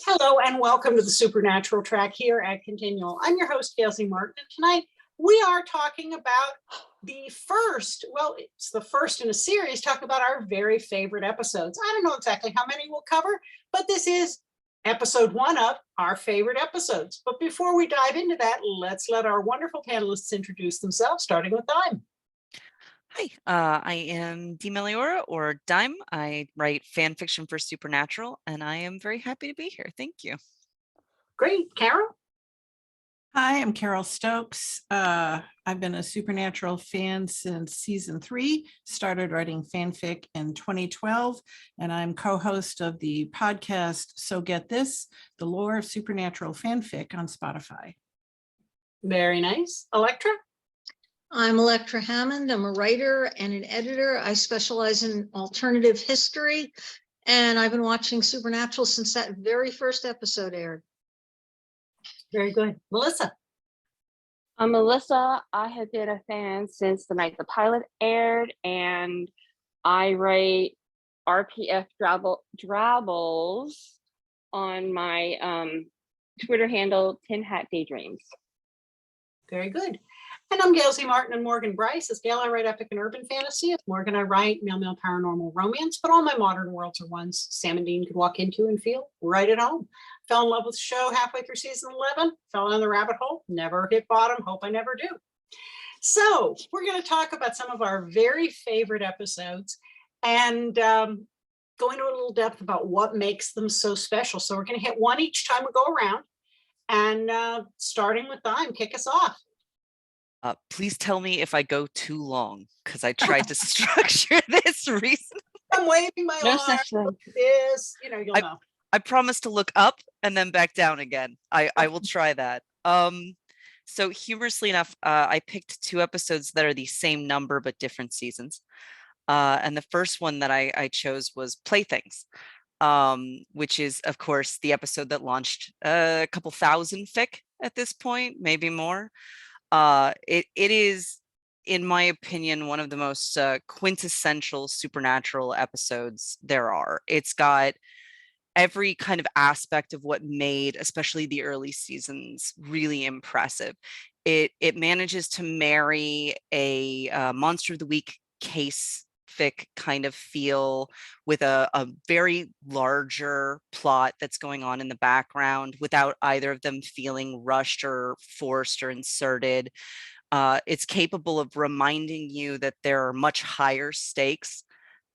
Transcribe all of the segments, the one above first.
Hello and welcome to the Supernatural Track here at Continual. I'm your host, Gail Martin, and tonight we are talking about it's the first in a series, talk about our very favorite episodes. I don't know exactly how many we'll cover, but this is episode 1 of our favorite episodes. But before we dive into that, let's let our wonderful panelists introduce themselves, starting with Dime. Hi, I am Dimeliora, or Dime. I write fan fiction for Supernatural, and I am very happy to be here. Thank you. Great. Carole? Hi, I'm Carole Stokes. I've been a Supernatural fan since season 3, started writing fanfic in 2012, and I'm co-host of the podcast So Get This, the lore of Supernatural fanfic on Spotify. Very nice. Elektra? I'm Elektra Hammond. I'm a writer and an editor. I specialize in alternative history, and I've been watching Supernatural since that very first episode aired. Very good. Melissa? I'm Melissa. I have been a fan since the night the pilot aired, and I write RPF Drabbles on my Twitter handle, Tin Hat Daydreams. Very good. And I'm Gail Z. Martin and Morgan Bryce. As Gail, I write epic and urban fantasy. As Morgan, I write male paranormal romance, but all my modern worlds are ones Sam and Dean could walk into and feel right at home. Fell in love with the show halfway through season 11, fell down the rabbit hole, never hit bottom, hope I never do. So we're going to talk about some of our very favorite episodes and go into a little depth about what makes them so special. So we're going to hit one each time we go around, and starting with Dime, kick us off. Please tell me if I go too long, because I tried to structure this recently. I'm waving my arm. This, you'll know. I promise to look up and then back down again. I will try that. So humorously enough, I picked 2 episodes that are the same number but different seasons. And the first one that I chose was Playthings, which is, of course, the episode that launched a couple thousand fic at this point, maybe more. It is, in my opinion, one of the most quintessential Supernatural episodes there are. It's got every kind of aspect of what made, especially the early seasons, really impressive. It manages to marry a Monster of the Week case fic kind of feel with a very larger plot that's going on in the background without either of them feeling rushed or forced or inserted. It's capable of reminding you that there are much higher stakes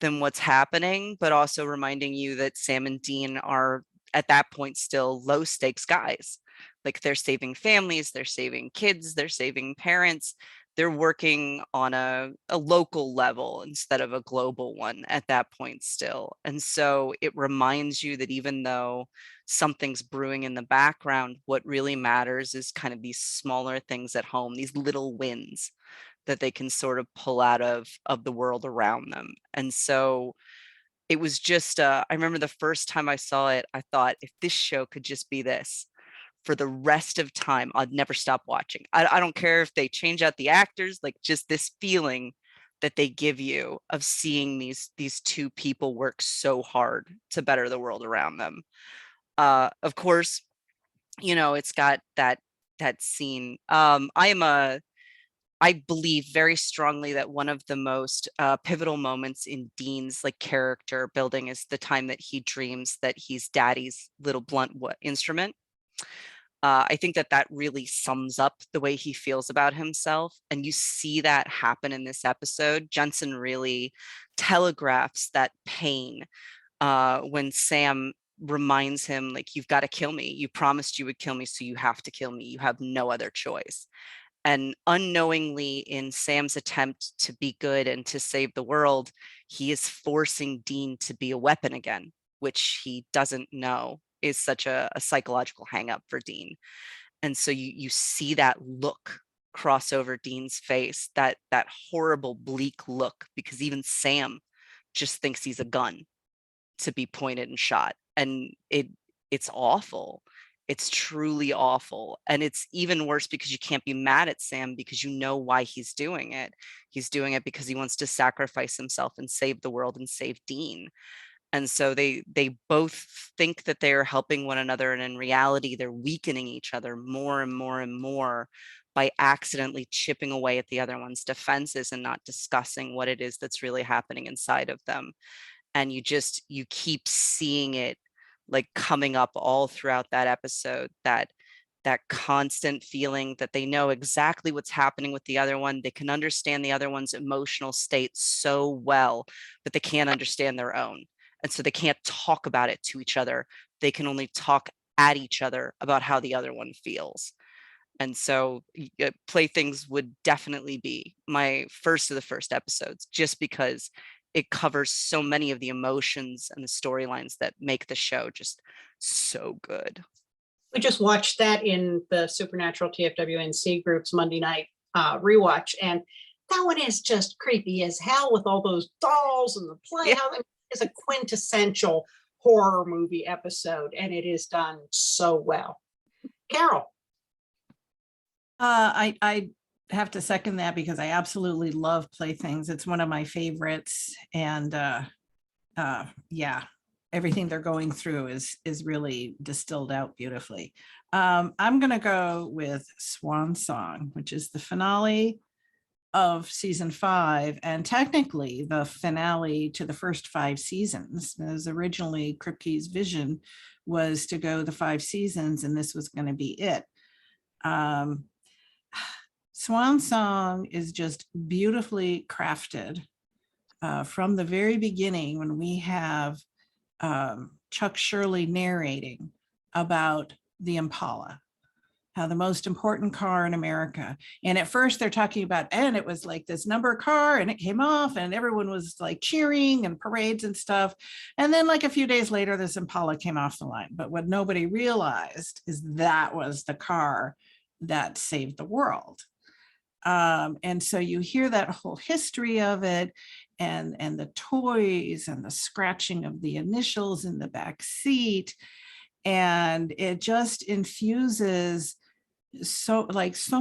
than what's happening, but also reminding you that Sam and Dean are at that point still low stakes guys. Like, they're saving families, they're saving kids, they're saving parents. They're working on a local level instead of a global one at that point still. And so it reminds you that even though something's brewing in the background, what really matters is kind of these smaller things at home, these little wins that they can sort of pull out of the world around them. And so it was just, I remember the first time I saw it, I thought, if this show could just be this for the rest of time, I'd never stop watching. I don't care if they change out the actors, like just this feeling that they give you of seeing these 2 people work so hard to better the world around them. Of course, it's got that scene. I believe very strongly that one of the most pivotal moments in Dean's character building is the time that he dreams that he's Daddy's little blunt instrument. I think that really sums up the way he feels about himself. And you see that happen in this episode. Jensen really telegraphs that pain when Sam reminds him, you've got to kill me. You promised you would kill me, so you have to kill me. You have no other choice. And unknowingly, in Sam's attempt to be good and to save the world, he is forcing Dean to be a weapon again, which he doesn't know is such a psychological hang up for Dean. And so you see that look cross over Dean's face, that horrible, bleak look, because even Sam just thinks he's a gun to be pointed and shot. And it's awful. It's truly awful. And it's even worse because you can't be mad at Sam because you know why he's doing it. He's doing it because he wants to sacrifice himself and save the world and save Dean. And so they both think that they are helping one another, and in reality, they're weakening each other more and more and more by accidentally chipping away at the other one's defenses and not discussing what it is that's really happening inside of them. And you keep seeing it like coming up all throughout that episode, that constant feeling that they know exactly what's happening with the other one. They can understand the other one's emotional state so well, but they can't understand their own. And so they can't talk about it to each other. They can only talk at each other about how the other one feels. And so Playthings would definitely be my first of the first episodes, just because it covers so many of the emotions and the storylines that make the show just so good. We just watched that in the Supernatural TFWNC group's Monday night rewatch, and that one is just creepy as hell with all those dolls and the playhouse. It is a quintessential horror movie episode, and it is done so well. Carole. I have to second that because I absolutely love Playthings. It's one of my favorites, and yeah, everything they're going through is really distilled out beautifully. I'm gonna go with Swan Song, which is the finale of season 5, and technically the finale to the first 5 seasons. As originally Kripke's vision was to go the 5 seasons, and this was going to be it. Swan Song is just beautifully crafted from the very beginning, when we have Chuck Shirley narrating about the Impala, how the most important car in America. And at first they're talking about, and it was like this number car, and it came off and everyone was like cheering and parades and stuff. And then like a few days later, this Impala came off the line. But what nobody realized is that was the car that saved the world. And so you hear that whole history of it, and the toys and the scratching of the initials in the back seat. And it just infuses so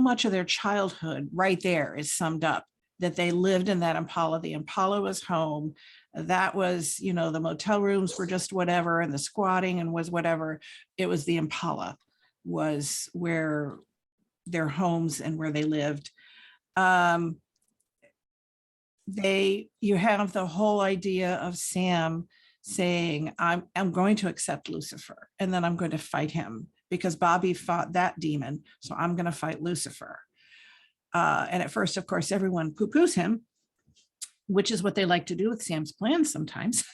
much of their childhood right there is summed up, that they lived in that Impala. The Impala was home. That was, the motel rooms were just whatever, and the squatting and was whatever. It was the Impala was where their homes and where they lived. You have the whole idea of Sam saying, I'm going to accept Lucifer, and then I'm going to fight him because Bobby fought that demon, so I'm going to fight Lucifer. And at first, of course, everyone poo-poos him, which is what they like to do with Sam's plans sometimes.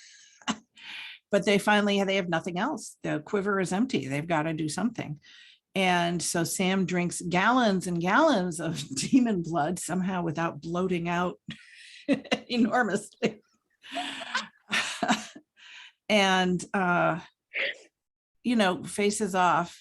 But they have nothing else. The quiver is empty. They've got to do something. And so Sam drinks gallons and gallons of demon blood somehow without bloating out enormously. And, faces off.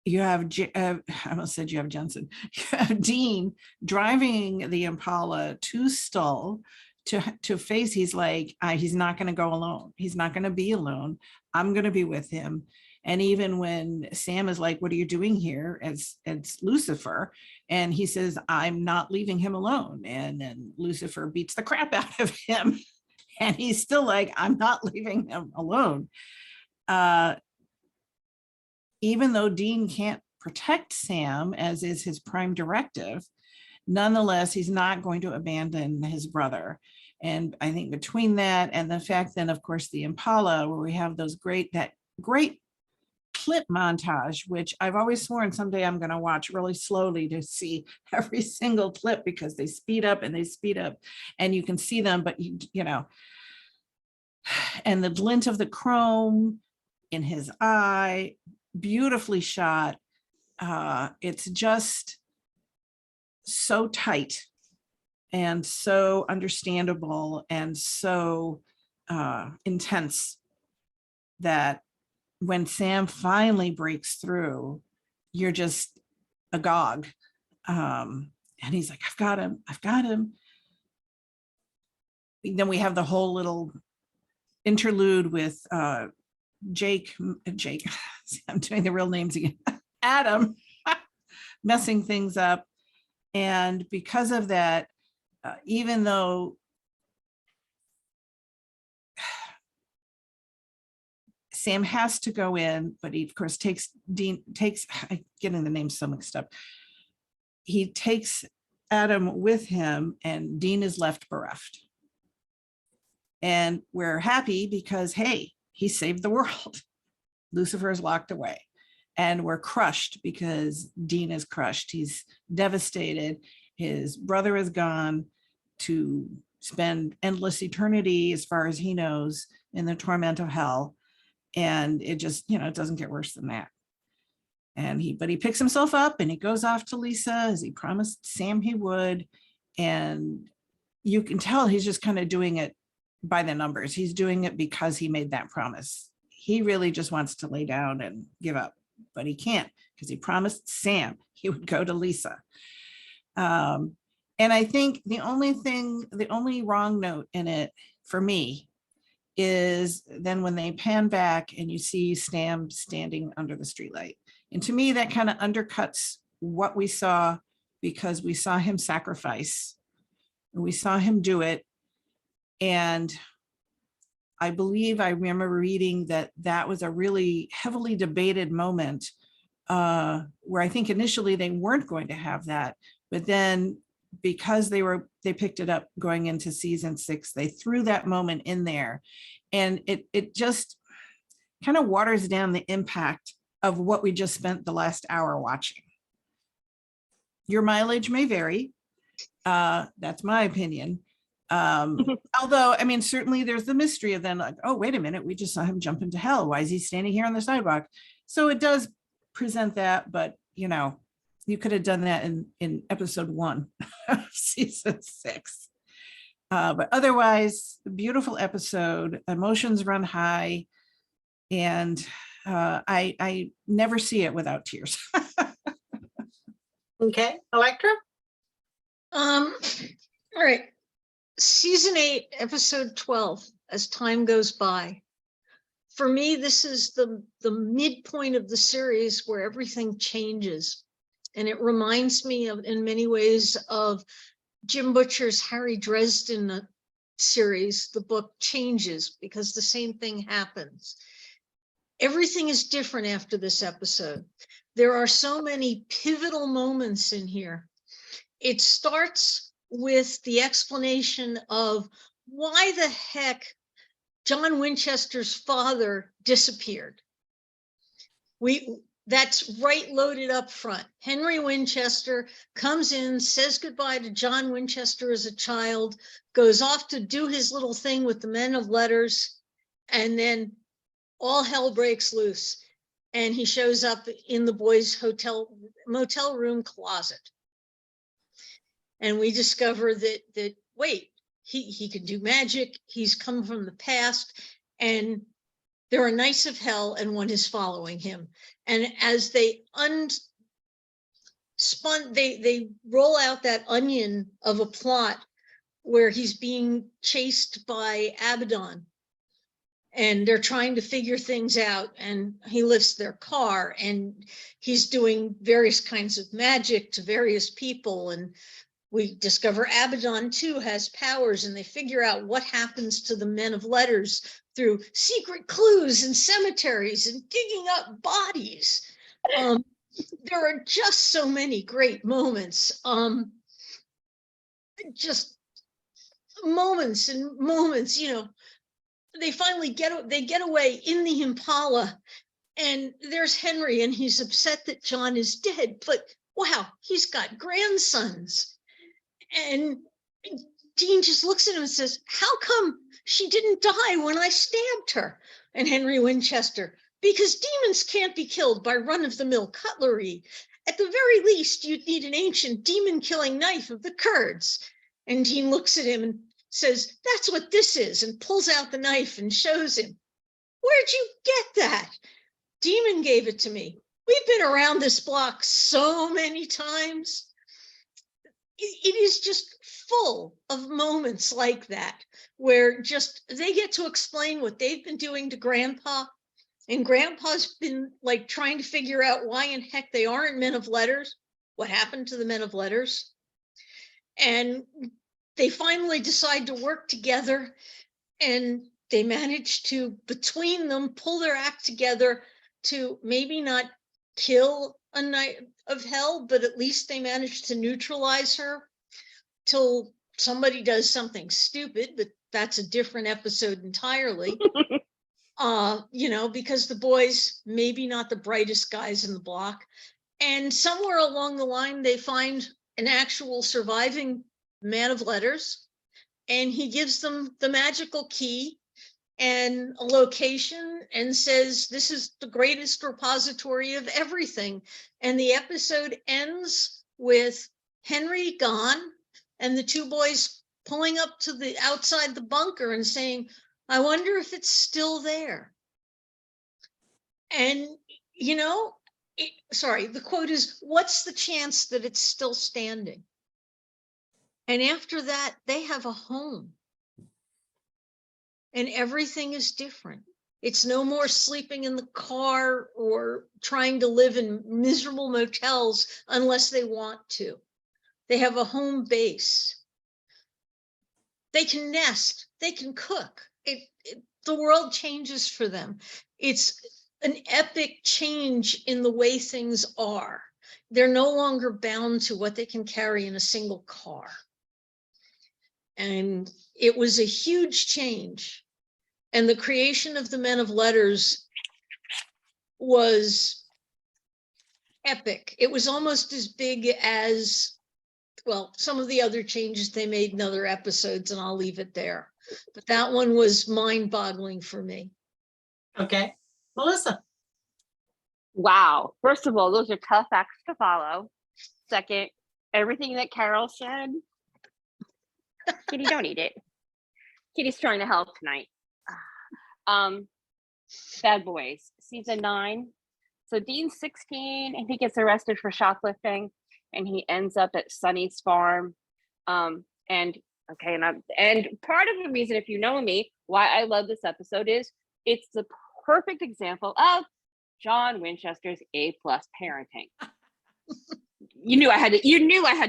You have, I almost said you have Jensen. You have Dean driving the Impala to Stull to face. He's like, he's not going to go alone. He's not going to be alone. I'm going to be with him. And even when Sam is like, what are you doing here as Lucifer? And he says, I'm not leaving him alone. And then Lucifer beats the crap out of him. And he's still like, I'm not leaving him alone. Even though Dean can't protect Sam, as is his prime directive, nonetheless, he's not going to abandon his brother. And I think between that and the fact then, of course, the Impala, where we have that great clip montage, which I've always sworn someday I'm going to watch really slowly to see every single clip, because they speed up and you can see them, but and the glint of the chrome in his eye, beautifully shot. It's just so tight and so understandable and so intense that when Sam finally breaks through, you're just agog. And he's like, I've got him. Then we have the whole little interlude with Jake, I'm doing the real names again, Adam, messing things up. And because of that, even though Sam has to go in, but he of course takes I'm getting the names so mixed up. He takes Adam with him, and Dean is left bereft. And we're happy because, hey, he saved the world. Lucifer is locked away. And we're crushed because Dean is crushed. He's devastated. His brother is gone to spend endless eternity, as far as he knows, in the torment of hell. And it just, it doesn't get worse than that. But he picks himself up and he goes off to Lisa, as he promised Sam he would. And you can tell he's just kind of doing it by the numbers. He's doing it because he made that promise. He really just wants to lay down and give up, but he can't, because he promised Sam he would go to Lisa. And I think the only wrong note in it for me is then when they pan back and you see Sam standing under the streetlight. And to me, that kind of undercuts what we saw, because we saw him sacrifice and we saw him do it. And I believe I remember reading that was a really heavily debated moment, where I think initially they weren't going to have that, but then because they picked it up going into season 6, they threw that moment in there, and it just kind of waters down the impact of what we just spent the last hour watching. Your mileage may vary. That's my opinion. Although, I mean, certainly there's the mystery of then, like, oh, wait a minute, we just saw him jump into hell. Why is he standing here on the sidewalk? So it does present that, but you could have done that in episode 1 of season 6. But otherwise, beautiful episode, emotions run high, and I never see it without tears. Okay, Elektra? All right. Season 8, episode 12, As Time Goes By. For me, this is the midpoint of the series where everything changes. And it reminds me in many ways of Jim Butcher's Harry Dresden series. The book changes because the same thing happens. Everything is different after this episode. There are so many pivotal moments in here. It starts with the explanation of why the heck John Winchester's father disappeared. That's right loaded up front. Henry Winchester comes in, says goodbye to John Winchester as a child, goes off to do his little thing with the men of letters, and then all hell breaks loose. And he shows up in the boys' motel room closet. And we discover that wait, he can do magic. He's come from the past, and there are knights of hell, and one is following him. And as they they roll out that onion of a plot where he's being chased by Abaddon, and they're trying to figure things out, and he lifts their car, and he's doing various kinds of magic to various people, and we discover Abaddon too has powers, and they figure out what happens to the men of letters through secret clues and cemeteries and digging up bodies. There are just so many great moments. Just moments and moments, they finally get away in the Impala, and there's Henry, and he's upset that John is dead, but wow, he's got grandsons. And Dean just looks at him and says, how come she didn't die when I stabbed her? And Henry Winchester, because demons can't be killed by run-of-the-mill cutlery. At the very least, you'd need an ancient demon-killing knife of the Kurds. And Dean looks at him and says, that's what this is, and pulls out the knife and shows him. Where'd you get that? Demon gave it to me. We've been around this block so many times. It is just full of moments like that, where just they get to explain what they've been doing to Grandpa, and Grandpa's been like trying to figure out why in heck they aren't men of letters, what happened to the men of letters. And they finally decide to work together, and they managed to, between them, pull their act together to maybe not kill a Knight of Hell, but at least they managed to neutralize her till somebody does something stupid, but that's a different episode entirely. Because the boys, maybe not the brightest guys in the block. And somewhere along the line, they find an actual surviving man of letters, and he gives them the magical key and a location and says, this is the greatest repository of everything. And the episode ends with Henry gone and the two boys pulling up to the outside the bunker and saying, I wonder if it's still there. And, the quote is, what's the chance that it's still standing? And after that, they have a home. And everything is different. It's no more sleeping in the car or trying to live in miserable motels unless they want to. They have a home base. They can nest, they can cook. The world changes for them. It's an epic change in the way things are. They're no longer bound to what they can carry in a single car. And it was a huge change. And the creation of the Men of Letters was epic. It was almost as big as, well, some of the other changes they made in other episodes, and I'll leave it there. But that one was mind-boggling for me. Okay. Melissa. Wow. First of all, those are tough acts to follow. Second, everything that Carole said, Kitty, don't eat it. Kitty's trying to help tonight. Bad Boys, season 9. So Dean's 16 and he gets arrested for shoplifting and he ends up at Sonny's farm. And part of the reason, if you know me, why I love this episode is it's the perfect example of John Winchester's A+ parenting. You knew I had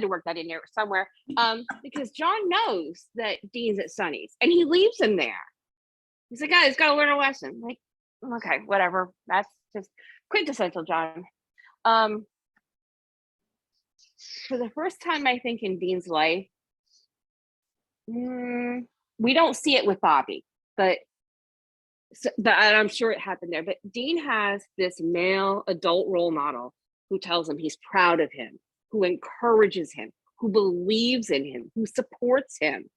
to work that in there somewhere. Because John knows that Dean's at Sonny's and he leaves him there. He's like, guys, gotta learn a lesson. Like, okay, whatever. That's just quintessential John. For the first time, I think, in Dean's life, we don't see it with Bobby, but I'm sure it happened there. But Dean has this male adult role model who tells him he's proud of him, who encourages him, who believes in him, who supports him.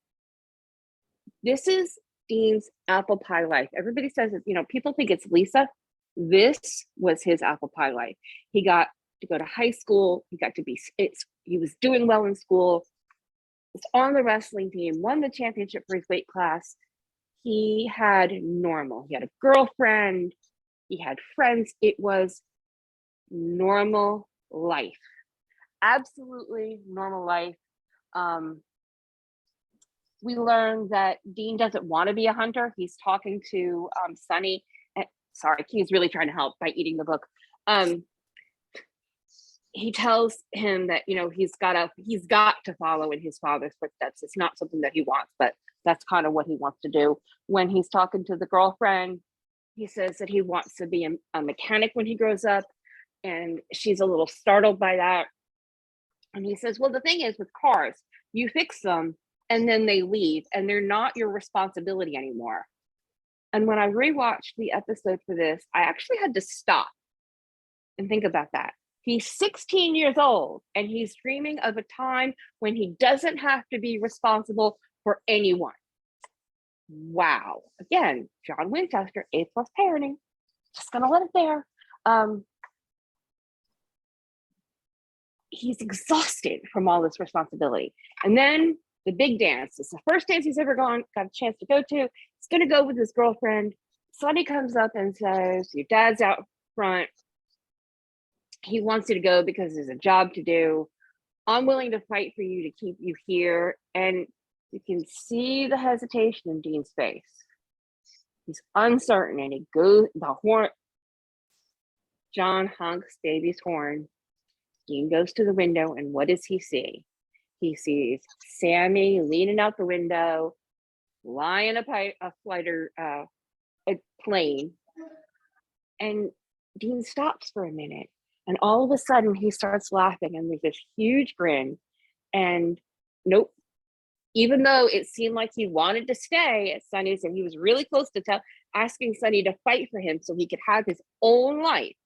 This is Dean's apple pie life. Everybody says, people think it's Lisa. This was his apple pie life. He got to go to high school. He got to he was doing well in school. Was on the wrestling team, won the championship for his weight class. He had normal. He had a girlfriend. He had friends. It was normal life. Absolutely normal life. We learned that Dean doesn't want to be a hunter. He's talking to Sonny. Sorry, he's really trying to help by eating the book. He tells him that he's got to follow in his father's footsteps. It's not something that he wants, but that's kind of what he wants to do. When he's talking to the girlfriend, he says that he wants to be a mechanic when he grows up, and she's a little startled by that. And he says, well, the thing is with cars, you fix them and then they leave and they're not your responsibility anymore. And when I rewatched the episode for this, I actually had to stop and think about that. He's 16 years old and he's dreaming of a time when he doesn't have to be responsible for anyone. Wow. Again, John Winchester, A+ parenting. Just gonna let it there. He's exhausted from all this responsibility. And then the big dance. It's the first dance he's ever got a chance to go to. He's gonna go with his girlfriend. Sonny comes up and says, your dad's out front. He wants you to go because there's a job to do. I'm willing to fight for you to keep you here. And you can see the hesitation in Dean's face. He's uncertain and he goes, the horn. John honks baby's horn. Dean goes to the window and what does he see? He sees Sammy leaning out the window, fly in a plane, and Dean stops for a minute, and all of a sudden he starts laughing, and there's this huge grin, and nope. Even though it seemed like he wanted to stay at Sunny's, and he was really close to asking Sunny to fight for him so he could have his own life,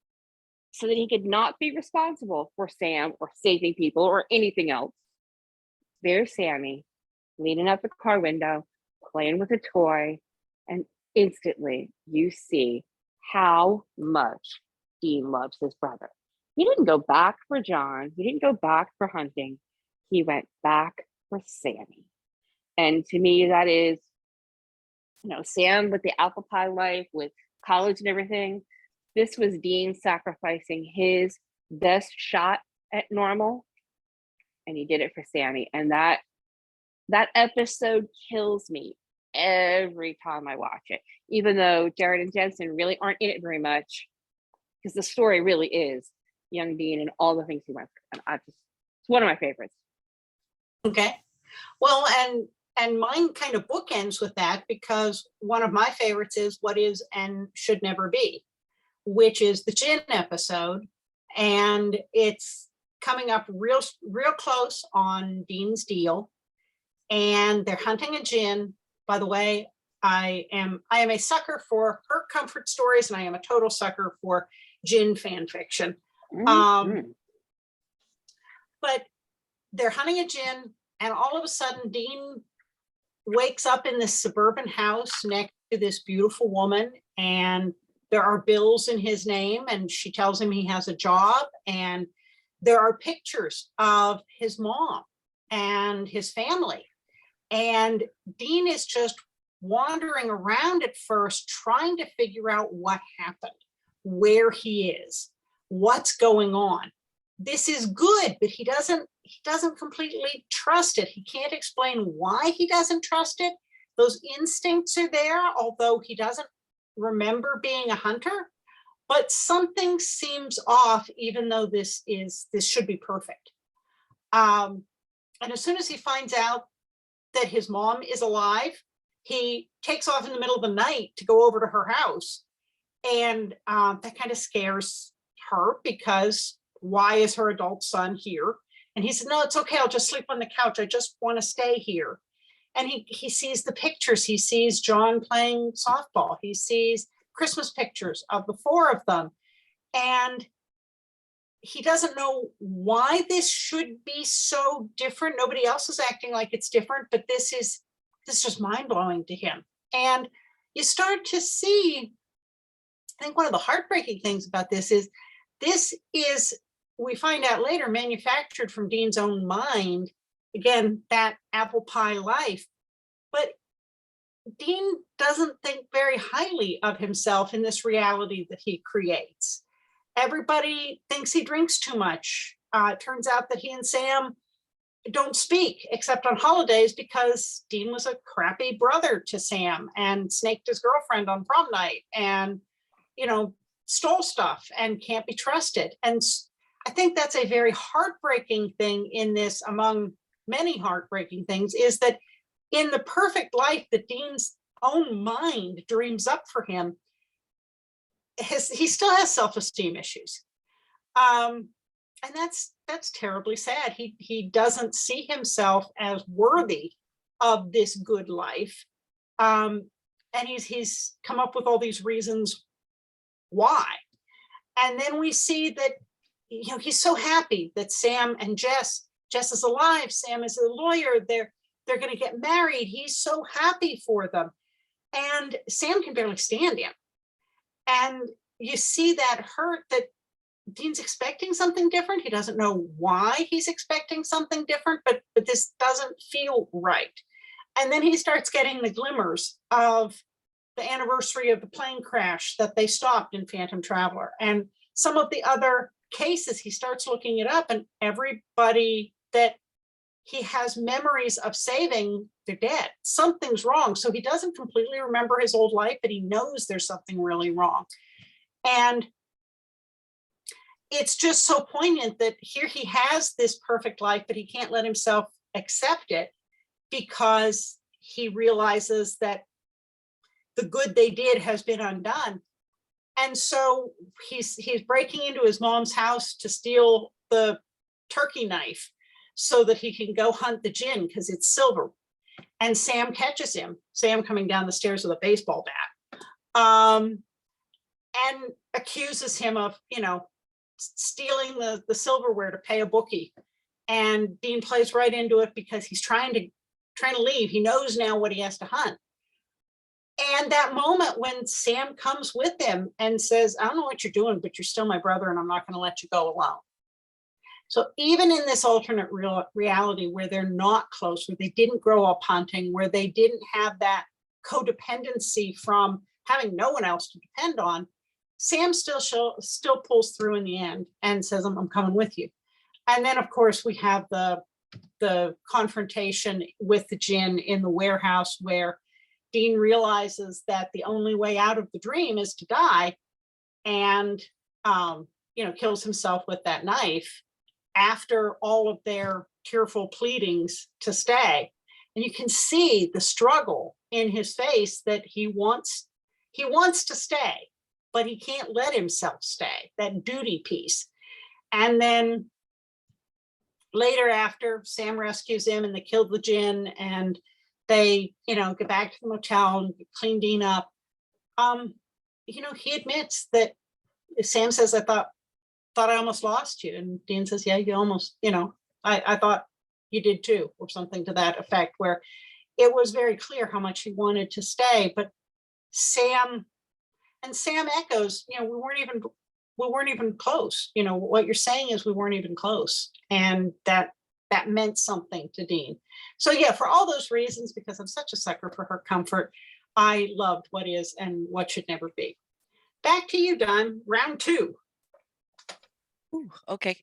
so that he could not be responsible for Sam or saving people or anything else. There's Sammy leaning out the car window, playing with a toy, and instantly you see how much Dean loves his brother. He didn't go back for John. He didn't go back for hunting. He went back for Sammy. And to me, that is, Sam with the apple pie life, with college and everything. This was Dean sacrificing his best shot at normal, and he did it for Sammy. And that episode kills me every time I watch it, even though Jared and Jensen really aren't in it very much, because the story really is young Dean and all the things he went through. And it's one of my favorites. Okay. Well, and mine kind of bookends with that, because one of my favorites is What Is and Should Never Be, which is the gin episode. And it's coming up real close on Dean's deal. And they're hunting a gin. By the way, I am a sucker for her comfort stories, and I am a total sucker for gin fan fiction. But they're hunting a gin, and all of a sudden Dean wakes up in this suburban house next to this beautiful woman, and there are bills in his name, and she tells him he has a job, and there are pictures of his mom and his family. And Dean is just wandering around at first, trying to figure out what happened, where he is, what's going on. This is good, but he doesn't completely trust it. He can't explain why he doesn't trust it. Those instincts are there, although he doesn't remember being a hunter, but something seems off, even though this should be perfect. And as soon as he finds out that his mom is alive, he takes off in the middle of the night to go over to her house. And that kind of scares her, because why is her adult son here? And he said, no, it's okay. I'll just sleep on the couch. I just want to stay here. And he sees the pictures. He sees John playing softball. He sees Christmas pictures of the four of them. And he doesn't know why this should be so different. Nobody else is acting like it's different, but this is just mind-blowing to him. And you start to see, I think one of the heartbreaking things about this is, we find out later, manufactured from Dean's own mind. Again, that apple pie life. But Dean doesn't think very highly of himself in this reality that he creates. Everybody thinks he drinks too much. It turns out that he and Sam don't speak except on holidays, because Dean was a crappy brother to Sam and snaked his girlfriend on prom night, and stole stuff and can't be trusted. And I think that's a very heartbreaking thing in this, among many heartbreaking things, is that in the perfect life that Dean's own mind dreams up for him, he still has self-esteem issues. And that's terribly sad. He doesn't see himself as worthy of this good life. And he's come up with all these reasons why. And then we see that he's so happy that Sam and Jess is alive. Sam is a lawyer. They're going to get married. He's so happy for them. And Sam can barely stand him. And you see that hurt, that Dean's expecting something different. He doesn't know why he's expecting something different, but this doesn't feel right. And then he starts getting the glimmers of the anniversary of the plane crash that they stopped in Phantom Traveler, and some of the other cases. He starts looking it up, and everybody that he has memories of saving, they're dead. Something's wrong. So he doesn't completely remember his old life, but he knows there's something really wrong. And it's just so poignant that here he has this perfect life, but he can't let himself accept it, because he realizes that the good they did has been undone. And so he's breaking into his mom's house to steal the turkey knife so that he can go hunt the gin because it's silver. And Sam catches him, Sam coming down the stairs with a baseball bat, and accuses him of, stealing the silverware to pay a bookie. And Dean plays right into it because he's trying to leave. He knows now what he has to hunt. And that moment when Sam comes with him and says, I don't know what you're doing, but you're still my brother and I'm not going to let you go alone. So even in this alternate reality where they're not close, where they didn't grow up hunting, where they didn't have that codependency from having no one else to depend on, Sam still pulls through in the end and says, I'm coming with you. And then, of course, we have the confrontation with the gin in the warehouse where Dean realizes that the only way out of the dream is to die, and kills himself with that knife after all of their tearful pleadings to stay. And you can see the struggle in his face that he wants to stay, but he can't let himself stay, that duty piece. And then later, after Sam rescues him and they kill the gin and they, get back to the motel and clean Dean up, he admits that Sam says, I thought I almost lost you. And Dean says, yeah, you almost, I thought you did too, or something to that effect, where it was very clear how much he wanted to stay. But Sam echoes, we weren't even close. What you're saying is we weren't even close. And that meant something to Dean. So yeah, for all those reasons, because I'm such a sucker for her comfort, I loved What Is and What Should Never Be. Back to you, Don. Round 2. Ooh, okay.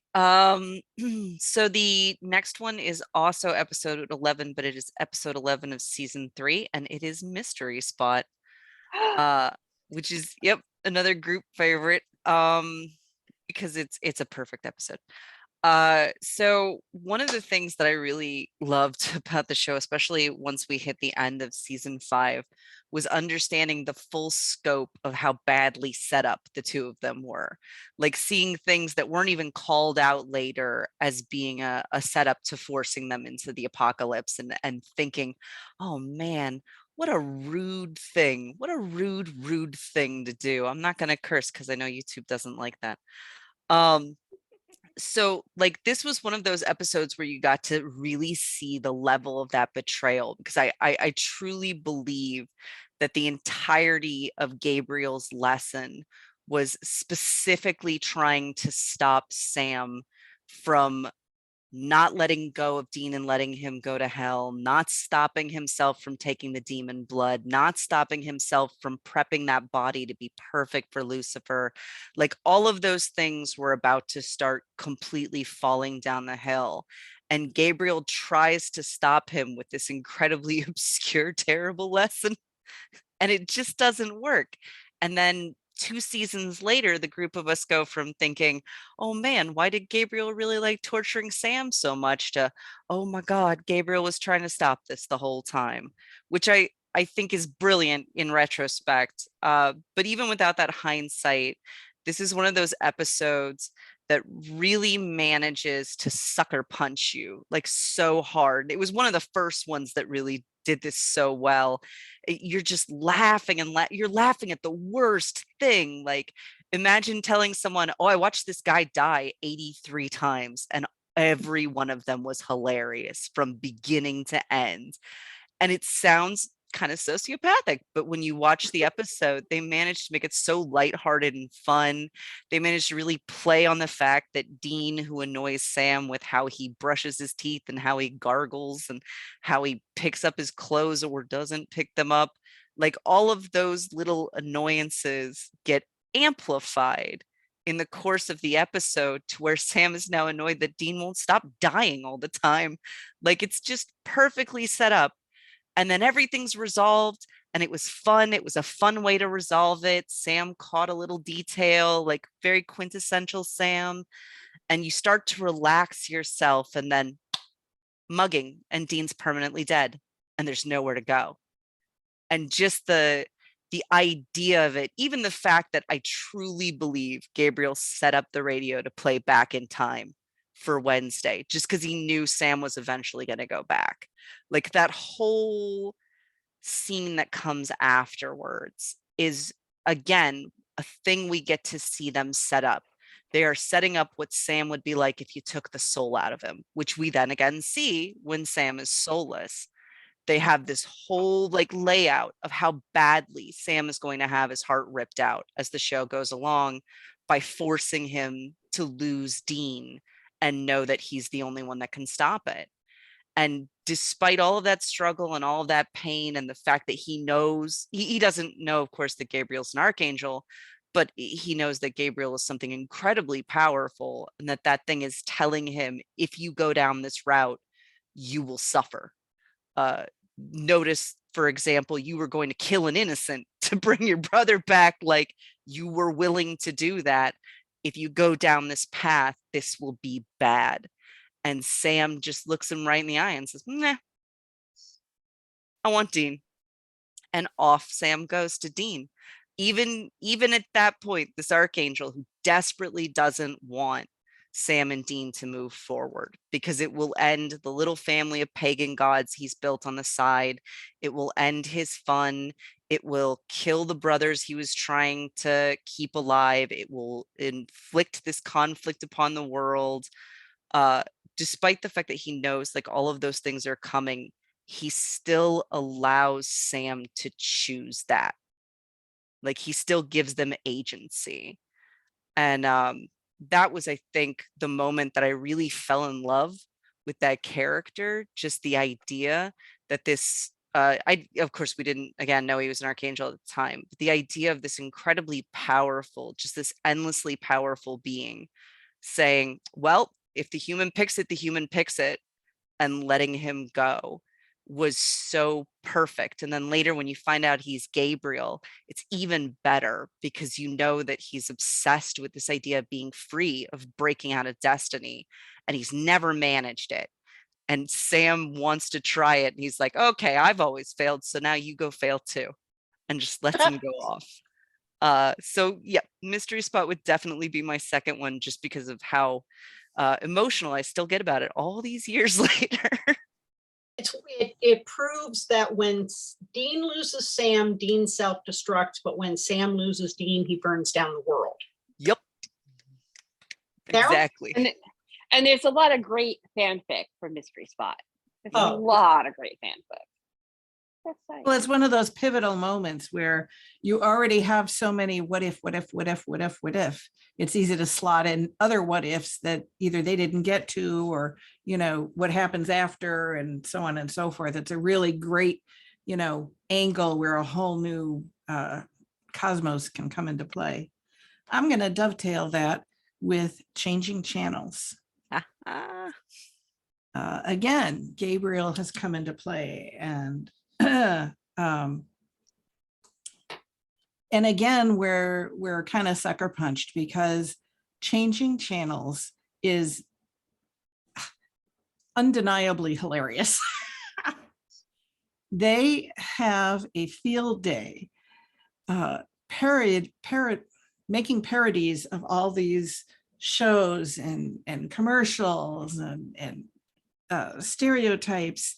So the next one is also episode 11, but it is episode 11 of season 3, and it is Mystery Spot, which is, another group favorite, because it's a perfect episode. So one of the things that I really loved about the show, especially once we hit the end of season 5, was understanding the full scope of how badly set up the two of them were. Like seeing things that weren't even called out later as being a setup to forcing them into the apocalypse, and thinking, oh man, what a rude thing. What a rude thing to do. I'm not going to curse because I know YouTube doesn't like that. So like this was one of those episodes where you got to really see the level of that betrayal, because I truly believe that the entirety of Gabriel's lesson was specifically trying to stop Sam from not letting go of Dean and letting him go to hell, not stopping himself from taking the demon blood, not stopping himself from prepping that body to be perfect for Lucifer. Like all of those things were about to start completely falling down the hill. And Gabriel tries to stop him with this incredibly obscure, terrible lesson. And it just doesn't work. And then 2 seasons later, the group of us go from thinking, oh man, why did Gabriel really like torturing Sam so much, to, oh my God, Gabriel was trying to stop this the whole time, which I think is brilliant in retrospect. But even without that hindsight, this is one of those episodes that really manages to sucker punch you like so hard. It was one of the first ones that really did this so well. You're just laughing and you're laughing at the worst thing. Like imagine telling someone, oh, I watched this guy die 83 times and every one of them was hilarious from beginning to end. And it sounds kind of sociopathic, but when you watch the episode, they managed to make it so lighthearted and fun. They managed to really play on the fact that Dean, who annoys Sam with how he brushes his teeth and how he gargles and how he picks up his clothes or doesn't pick them up, like all of those little annoyances get amplified in the course of the episode to where Sam is now annoyed that Dean won't stop dying all the time. Like it's just perfectly set up. And then everything's resolved and it was fun. It was a fun way to resolve it. Sam caught a little detail, like very quintessential Sam. And you start to relax yourself, and then mugging and Dean's permanently dead. and there's nowhere to go. And just the idea of it, even the fact that I truly believe Gabriel set up the radio to play Back in Time for Wednesday, just because he knew Sam was eventually going to go back. Like that whole scene that comes afterwards is, again, a thing we get to see them set up. They are setting up what Sam would be like if you took the soul out of him, which we then again see when Sam is soulless. They have this whole like layout of how badly Sam is going to have his heart ripped out as the show goes along by forcing him to lose Dean and know that he's the only one that can stop it. And despite all of that struggle and all of that pain and the fact that he knows, he doesn't know, of course, that Gabriel's an archangel, but he knows that Gabriel is something incredibly powerful and that thing is telling him, if you go down this route, you will suffer. Notice, for example, you were going to kill an innocent to bring your brother back. Like, you were willing to do that. If you go down this path, this will be bad. And Sam just looks him right in the eye and says, nah, I want Dean. And off Sam goes to Dean. Even at that point, this archangel who desperately doesn't want Sam and Dean to move forward, because it will end the little family of pagan gods he's built on the side. It will end his fun. It will kill the brothers he was trying to keep alive. It will inflict this conflict upon the world. Despite the fact that he knows like all of those things are coming, he still allows Sam to choose that. Like, he still gives them agency. And that was, I think, the moment that I really fell in love with that character. Just the idea that this, of course, we didn't, again, know he was an archangel at the time, but the idea of this incredibly powerful, just this endlessly powerful being saying, well, if the human picks it, the human picks it, and letting him go was so perfect. And then later when you find out he's Gabriel, it's even better, because you know that he's obsessed with this idea of being free, of breaking out of destiny, and he's never managed it. And Sam wants to try it, and he's like, okay, I've always failed, so now you go fail too, and just lets him go off. So yeah, Mystery Spot would definitely be my second one, just because of how emotional I still get about it all these years later. It proves that when Dean loses Sam, Dean self-destructs, but when Sam loses Dean, he burns down the world. Yep. Carole? Exactly. And there's a lot of great fanfic for Mystery Spot. There's a Oh. lot of great fanfic. That's nice. Well, it's one of those pivotal moments where you already have so many what if. It's easy to slot in other what ifs that either they didn't get to, or, what happens after, and so on and so forth. It's a really great, angle where a whole new cosmos can come into play. I'm going to dovetail that with changing channels. Again, Gabriel has come into play, and and again, we're kind of sucker punched, because changing channels is undeniably hilarious. They have a field day making parodies of all these shows and commercials and stereotypes.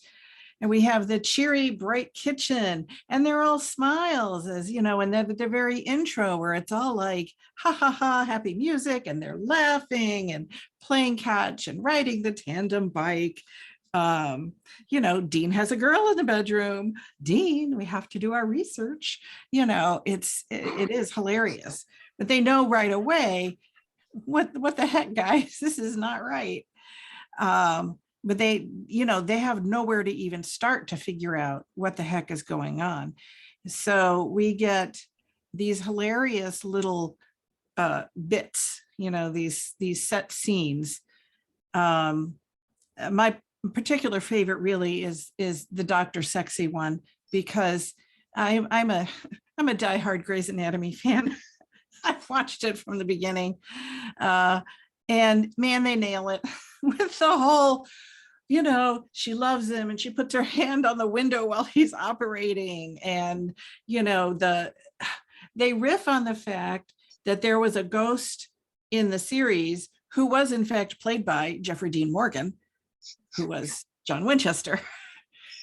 And we have the cheery, bright kitchen, and they're all smiles, as and the very intro where it's all like, ha ha ha, happy music, and they're laughing and playing catch and riding the tandem bike. Dean has a girl in the bedroom. Dean, we have to do our research. It is hilarious, but they know right away, what the heck, guys, this is not right. But they have nowhere to even start to figure out what the heck is going on. So we get these hilarious little bits, these set scenes. My particular favorite really is the Dr. Sexy one, because I'm a diehard Grey's Anatomy fan. I've watched it from the beginning, and man, they nail it with the whole you know, she loves him and she puts her hand on the window while he's operating. And, you know, they riff on the fact that there was a ghost in the series who was in fact played by Jeffrey Dean Morgan, who was John Winchester.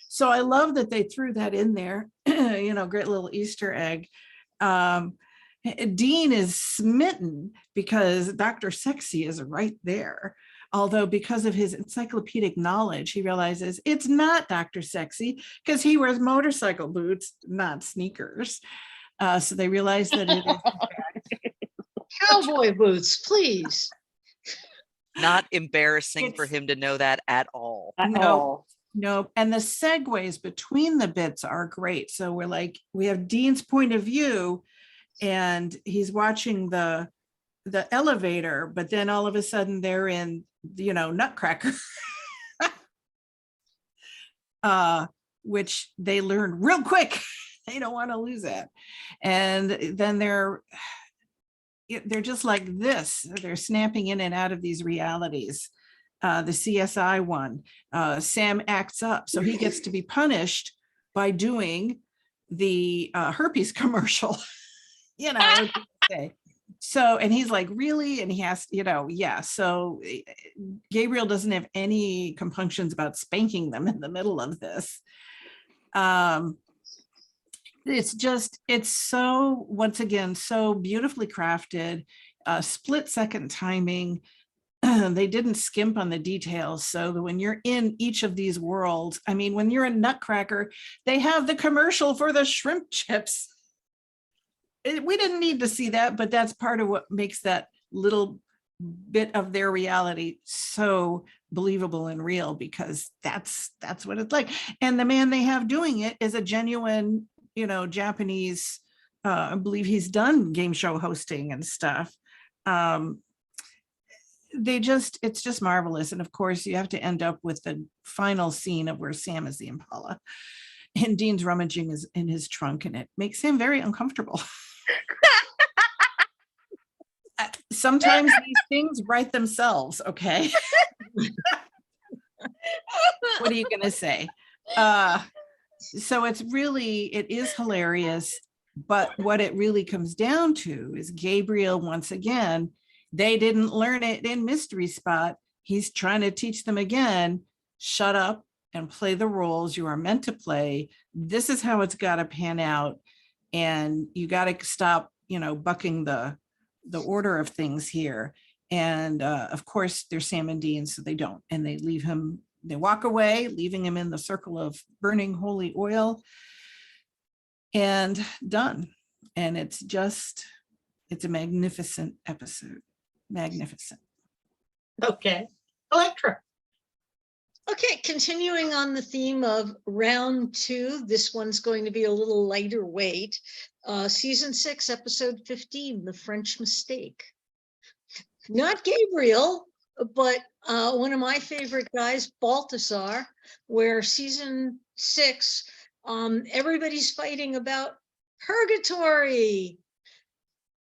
So I love that they threw that in there, you know, great little Easter egg. Dean is smitten because Dr. Sexy is right there. Although because of his encyclopedic knowledge, he realizes it's not Dr. Sexy because he wears motorcycle boots, not sneakers. So they realize that it is Cowboy boots, please. Not embarrassing for It's- him to know that at all. At No. all. no, and the segues between the bits are great. So we're like, we have Dean's point of view, and he's watching the elevator, but then all of a sudden they're in, you know, Nutcracker, which they learn real quick. They don't want to lose that. And then they're just like this. They're snapping in and out of these realities. The CSI one, Sam acts up. So he gets to be punished by doing the herpes commercial, you know. So, and he's like, really? And he has, you know, yeah. So Gabriel doesn't have any compunctions about spanking them in the middle of this. It's so, once again, so beautifully crafted, split second timing. They didn't skimp on the details. So that when you're in each of these worlds, I mean, when you're in Nutcracker, they have the commercial for the shrimp chips. We didn't need to see that, but that's part of what makes that little bit of their reality so believable and real, because that's what it's like. And the man they have doing it is a genuine, you know, Japanese, I believe he's done game show hosting and stuff. It's just marvelous. And of course you have to end up with the final scene of where Sam is the Impala and Dean's rummaging in his trunk, and it makes him very uncomfortable. Sometimes these things write themselves, okay? What are you gonna say? So it is hilarious, but what it really comes down to is Gabriel, once again, they didn't learn it in Mystery Spot. He's trying to teach them again, shut up and play the roles you are meant to play. This is how it's got to pan out. And you got to stop, you know, bucking the order of things here. And of course, they're Sam and Dean, so they don't. And they leave him, they walk away, leaving him in the circle of burning holy oil. And done. And it's a magnificent episode. Magnificent. Okay. Elektra. Okay, continuing on the theme of round 2, this one's going to be a little lighter weight. Season 6, episode 15, The French Mistake. Not Gabriel, but one of my favorite guys, Balthazar, where season 6, everybody's fighting about purgatory.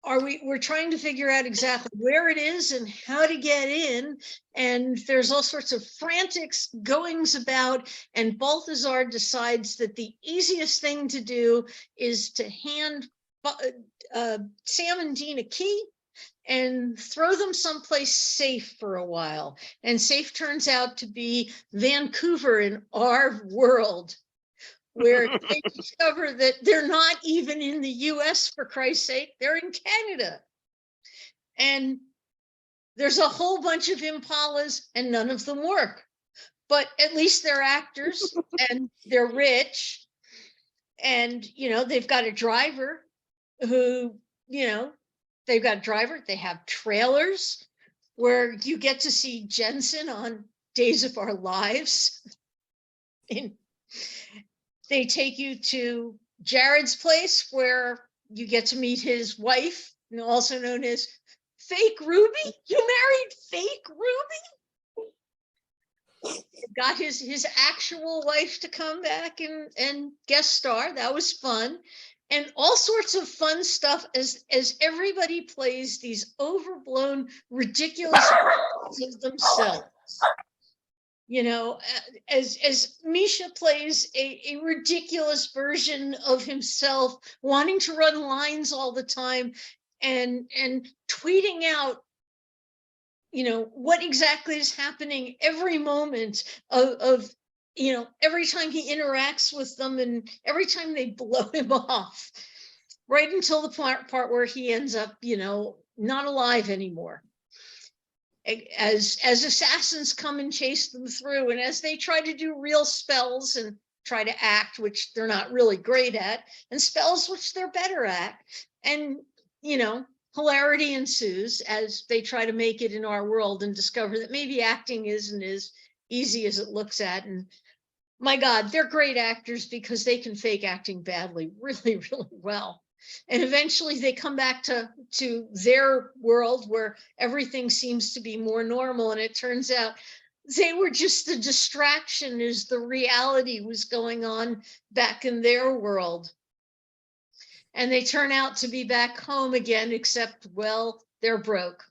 We're trying to figure out exactly where it is and how to get in, and there's all sorts of frantics goings about, and Balthazar decides that the easiest thing to do is to hand Sam and Dean a key and throw them someplace safe for a while. And safe turns out to be Vancouver in our world, where they discover that they're not even in the US, for Christ's sake, they're in Canada. And there's a whole bunch of Impalas and none of them work. But at least they're actors and they're rich. And, you know, they've got a driver who, you know, they have trailers where you get to see Jensen on Days of Our Lives. They take you to Jared's place where you get to meet his wife, also known as Fake Ruby. You married Fake Ruby? Got his actual wife to come back and guest star. That was fun. And all sorts of fun stuff as everybody plays these overblown, ridiculous versions of themselves. You know, as Misha plays a ridiculous version of himself, wanting to run lines all the time and tweeting out, you know, what exactly is happening every moment of you know, every time he interacts with them and every time they blow him off, right until the part where he ends up, you know, not alive anymore. As assassins come and chase them through, and as they try to do real spells and try to act, which they're not really great at, and spells which they're better at, and you know, hilarity ensues as they try to make it in our world and discover that maybe acting isn't as easy as it looks at. And my God, they're great actors because they can fake acting badly, really, really well. And eventually they come back to their world where everything seems to be more normal. And it turns out they were just the distraction as the reality was going on back in their world. And they turn out to be back home again, except, well, they're broke.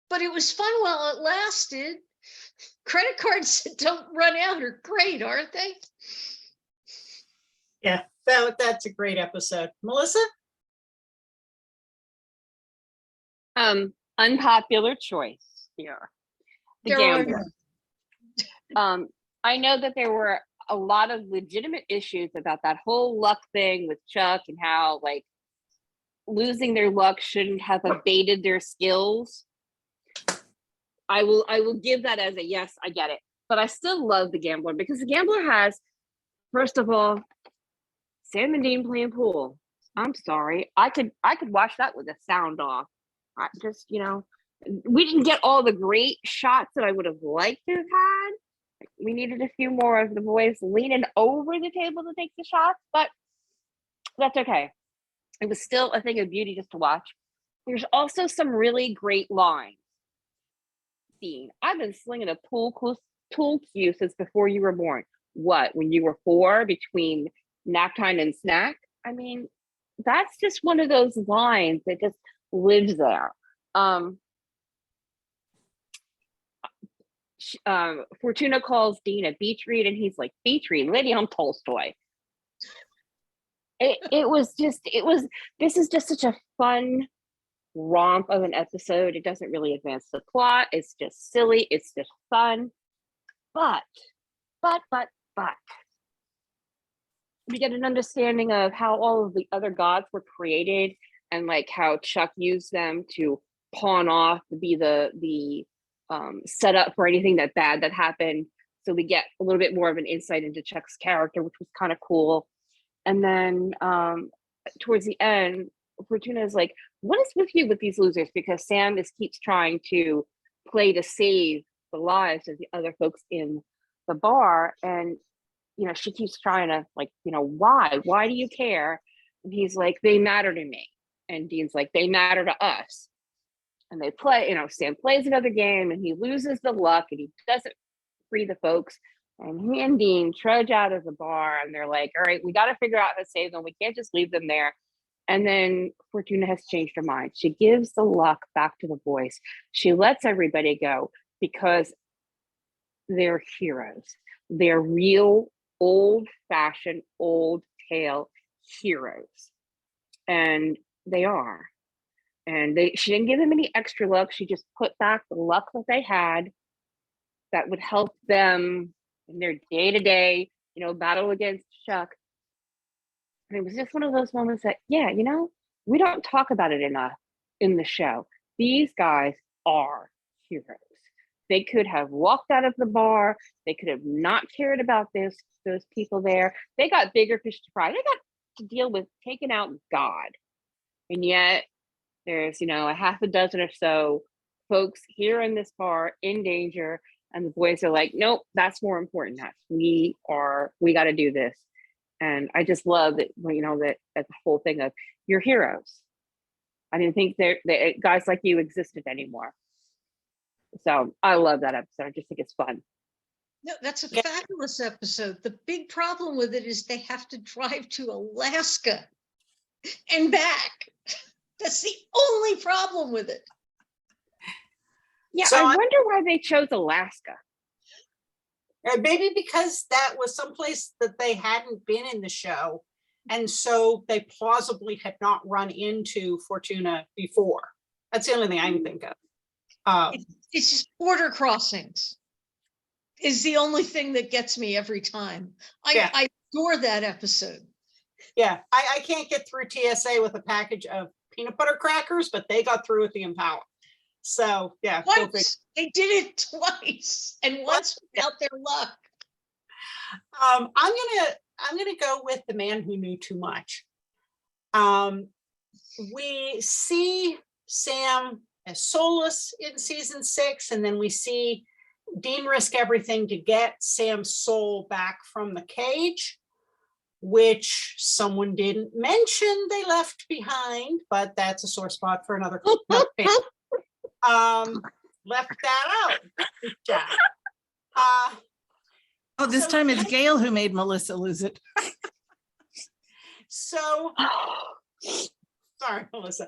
But it was fun while it lasted. Credit cards that don't run out are great, aren't they? Yeah, that's a great episode. Melissa? Unpopular choice here. The There are Gambler. I know that there were a lot of legitimate issues about that whole luck thing with Chuck and how like losing their luck shouldn't have abated their skills. I will give that as a yes, I get it. But I still love the Gambler because the Gambler has, first of all, Sam and Dean playing pool. I'm sorry. I could watch that with the sound off. I just, you know, we didn't get all the great shots that I would have liked to have had. We needed a few more of the boys leaning over the table to take the shots, but that's okay. It was still a thing of beauty just to watch. There's also some really great lines. Dean, I've been slinging a pool cue since before you were born. What, when you were 4 between nap time and snack? I mean, that's just one of those lines that just lives there. Fortuna calls Dean a beach read, and he's like, beach read, lady, I'm Tolstoy. This is just such a fun romp of an episode. It doesn't really advance the plot. It's just silly. It's just fun. But we get an understanding of how all of the other gods were created and like how Chuck used them to pawn off to be the setup for anything that bad that happened. So we get a little bit more of an insight into Chuck's character, which was kind of cool. And then towards the end, Fortuna is like, what is with you with these losers? Because Sam keeps trying to play to save the lives of the other folks in the bar. And, you know, she keeps trying to like, you know, why do you care? And he's like, they matter to me. And Dean's like, they matter to us. And they play, you know, Sam plays another game and he loses the luck and he doesn't free the folks. And he and Dean trudge out of the bar and they're like, all right, we got to figure out how to save them. We can't just leave them there. And then Fortuna has changed her mind. She gives the luck back to the boys. She lets everybody go because they're heroes. They're real old-fashioned, old-tale heroes. And they are. And she didn't give them any extra luck. She just put back the luck that they had that would help them in their day-to-day, you know, battle against Chuck. And it was just one of those moments that, yeah, you know, we don't talk about it enough in the show. These guys are heroes. They could have walked out of the bar. They could have not cared about those people there. They got bigger fish to fry. They got to deal with taking out God. And yet there's, you know, a half a dozen or so folks here in this bar in danger. And the boys are like, nope, that's more important. We got to do this. And I just love that, you know, that the whole thing of you're heroes. I didn't think that guys like you existed anymore. So I love that episode. I just think it's fun. No, that's a fabulous episode. The big problem with it is they have to drive to Alaska and back. That's the only problem with it. Yeah, So I wonder why they chose Alaska. Maybe because that was someplace that they hadn't been in the show. And so they plausibly had not run into Fortuna before. That's the only thing I can think of. It's just border crossings is the only thing that gets me every time. Yeah. I adore that episode. Yeah, I can't get through TSA with a package of peanut butter crackers, but they got through with the Impala. So yeah, go figure. Once they did it twice, and once without their luck. I'm gonna go with the man who knew too much. We see Sam as soulless in season 6, and then we see Dean risk everything to get Sam's soul back from the cage, which someone didn't mention they left behind, but that's a sore spot for another thing. Left that out. Good job. Oh, this So- time it's Gail who made Melissa lose it. So, sorry, Melissa.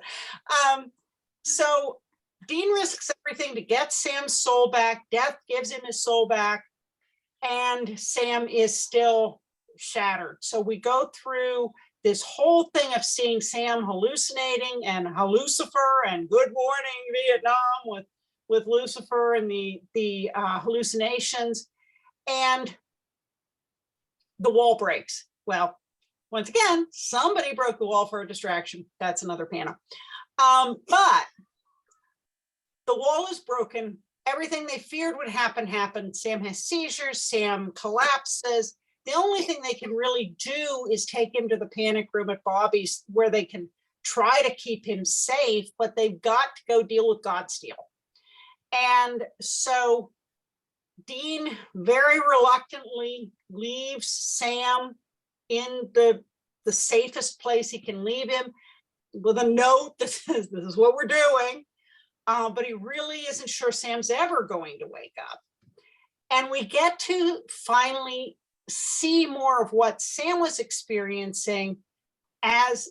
So Dean risks everything to get Sam's soul back. Death gives him his soul back, and Sam is still shattered. So we go through this whole thing of seeing Sam hallucinating and Lucifer and Good Morning Vietnam with Lucifer and the hallucinations, and the wall breaks. Well, once again, somebody broke the wall for a distraction. That's another panel. But the wall is broken. Everything they feared would happen happened. Sam has seizures. Sam collapses. The only thing they can really do is take him to the panic room at Bobby's, where they can try to keep him safe, but they've got to go deal with Godsteel. And so Dean very reluctantly leaves Sam in the safest place he can leave him, with a note that says, this is what we're doing. But he really isn't sure Sam's ever going to wake up. And we get to finally see more of what Sam was experiencing, as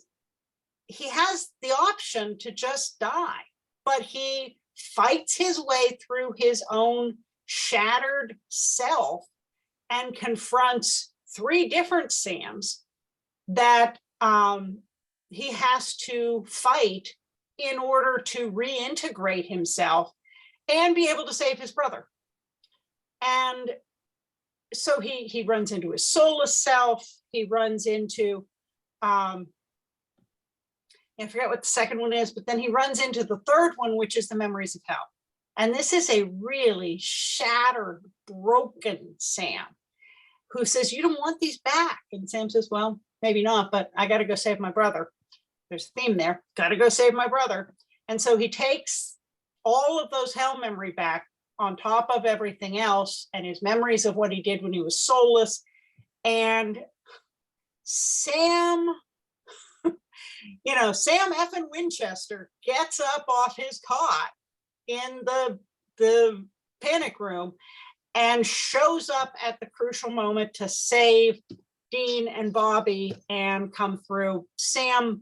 he has the option to just die, but he fights his way through his own shattered self and confronts 3 different Sams that he has to fight in order to reintegrate himself and be able to save his brother. And so he runs into his soulless self. He runs into, I forget what the second one is, but then he runs into the third one, which is the memories of hell. And this is a really shattered, broken Sam who says, you don't want these back. And Sam says, well, maybe not, but I got to go save my brother. There's a theme there. Got to go save my brother. And so he takes all of those hell memory back on top of everything else, and his memories of what he did when he was soulless. And Sam, Sam effing Winchester gets up off his cot in the panic room and shows up at the crucial moment to save Dean and Bobby and come through. Sam,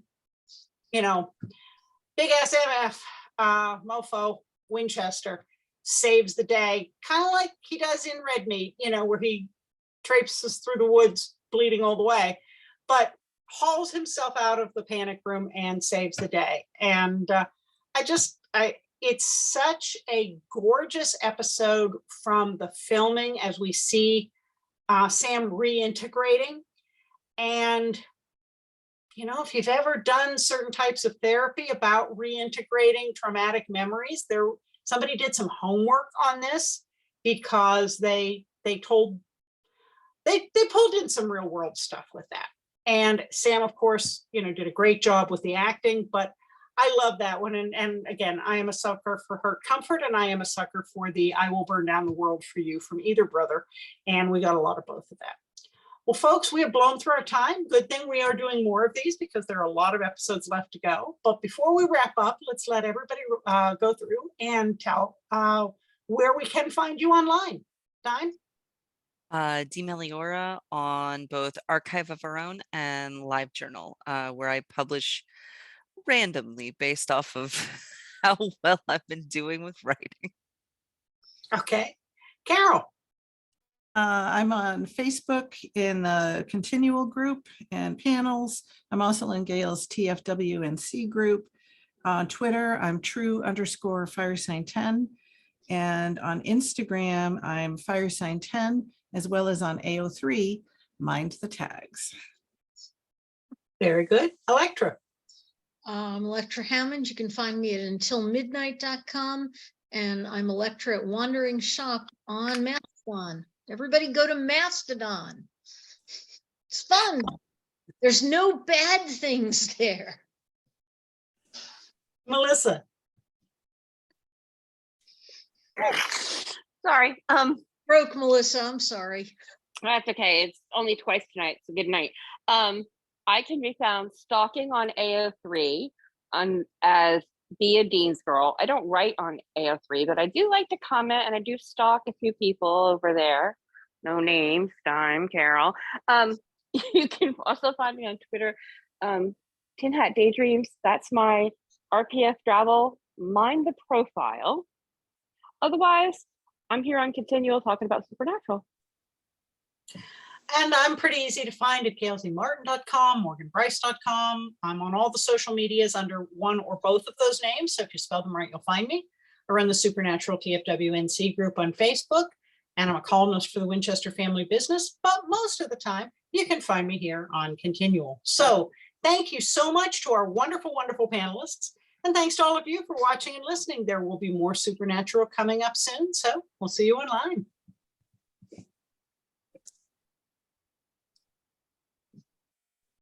big ass MF, mofo, Winchester, saves the day, kind of like he does in Red Meat, where he traipses through the woods bleeding all the way, but hauls himself out of the panic room and saves the day. And it's such a gorgeous episode from the filming as we see Sam reintegrating. And if you've ever done certain types of therapy about reintegrating traumatic memories, somebody did some homework on this, because they pulled in some real world stuff with that. And Sam, of course, did a great job with the acting, but I love that one. And again, I am a sucker for Hurt Comfort, and I am a sucker for the I Will Burn Down the World for You from either brother. And we got a lot of both of that. Well, folks, we have blown through our time. Good thing we are doing more of these, because there are a lot of episodes left to go. But before we wrap up, let's let everybody go through and tell where we can find you online. Dime? Dimeliora on both Archive of Our Own and LiveJournal, where I publish randomly based off of how well I've been doing with writing. Okay. Carole? I'm on Facebook in the continual group and panels. I'm also in Gail's TFWNC group. On Twitter, I'm true_firesign10. And on Instagram, I'm firesign10, as well as on AO3, mind the tags. Very good. Elektra. Elektra Hammond. You can find me at untilmidnight.com, and I'm Elektra at Wandering Shop on Mastodon. Everybody go to Mastodon. It's fun. There's no bad things there. Melissa. Sorry. Broke, Melissa. I'm sorry. That's okay. It's only twice tonight, so good night. I can be found stalking on AO3 as Be a Dean's Girl. I don't write on AO3, but I do like to comment, and I do stalk a few people over there. No names, I'm Carol. You can also find me on Twitter, Tin Hat Daydreams. That's my RPF travel. Mind the profile. Otherwise, I'm here on Continual talking about Supernatural. And I'm pretty easy to find at gailzmartin.com, morganbryce.com. I'm on all the social medias under one or both of those names. So if you spell them right, you'll find me. I run the Supernatural TFWNC group on Facebook, and I'm a columnist for the Winchester Family Business. But most of the time, you can find me here on Continual. So thank you so much to our wonderful, wonderful panelists. And thanks to all of you for watching and listening. There will be more Supernatural coming up soon. So we'll see you online.